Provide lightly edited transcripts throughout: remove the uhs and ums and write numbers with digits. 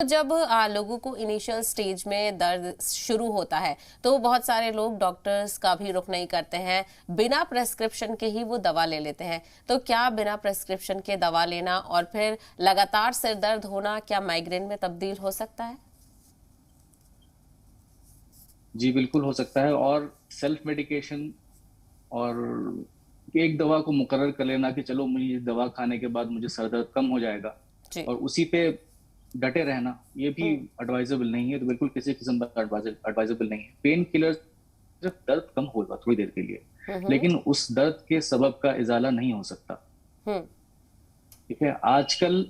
जब लोगों को इनिशियल स्टेज में दर्द शुरू होता है तो बहुत सारे लोग डॉक्टर्स का भी रुख नहीं करते हैं, बिना प्रेस्क्रिप्शन के ही वो दवा ले लेते हैं। तो क्या बिना प्रेस्क्रिप्शन के दवा लेना और फिर लगातार सिर दर्द होना क्या माइग्रेन में तब्दील हो सकता है? जी बिल्कुल हो सकता है। और सेल्फ मेडिकेशन और एक दवा को मुकर्रर कर लेना कि चलो मुझे ये दवा खाने के बाद मुझे सर दर्द कम हो जाएगा जी। और उसी पे डटे रहना, ये भी हम्म। एडवाइजेबल नहीं है। तो बिल्कुल किसी किस्म का एडवाइजेबल नहीं है। पेन किलर सिर्फ दर्द कम होगा थोड़ी देर के लिए, हम्म। लेकिन उस दर्द के सबब का इजाला नहीं हो सकता। हम्म। ठीक है, आजकल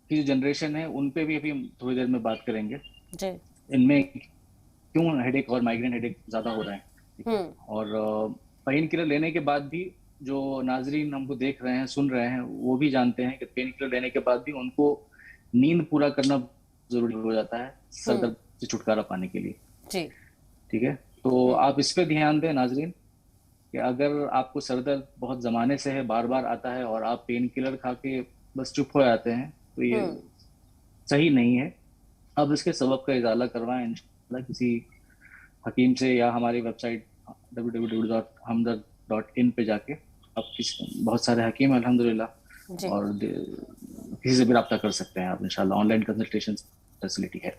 की जो जनरेशन है उन पे भी अभी हम थोड़ी देर में बात करेंगे। जी। इनमें क्यों हेडेक और माइग्रेन हेडेक ज्यादा हो रहे हैं। ठीक है, हम्म। और पेन किलर लेने के बाद भी जो नाजरीन हमको देख रहे हैं सुन रहे हैं वो भी जानते हैं कि पेन किलर लेने के बाद भी उनको नींद पूरा करना जरूरी हो जाता है सर हम्म। दर्द से छुटकारा पाने के लिए। जी। ठीक है, तो हम्म। आप इस पे ध्यान दें नाजरीन कि अगर आपको सर दर्द बहुत जमाने से है, बार बार आता है और आप पेन किलर खा के बस चुप हो जाते हैं, तो ये हम्म। सही नहीं है। अब इसके सबब का इजाला करवाएं इंशाल्लाह किसी हकीम से, या हमारी वेबसाइट www.हमदर्द.in पे जाके आप बहुत सारे हकीम हैं अल्हम्दुलिल्लाह, जी। और किसी से भी रब्ता कर सकते हैं आप इंशाल्लाह। ऑनलाइन कंसल्टेशन फैसिलिटी है।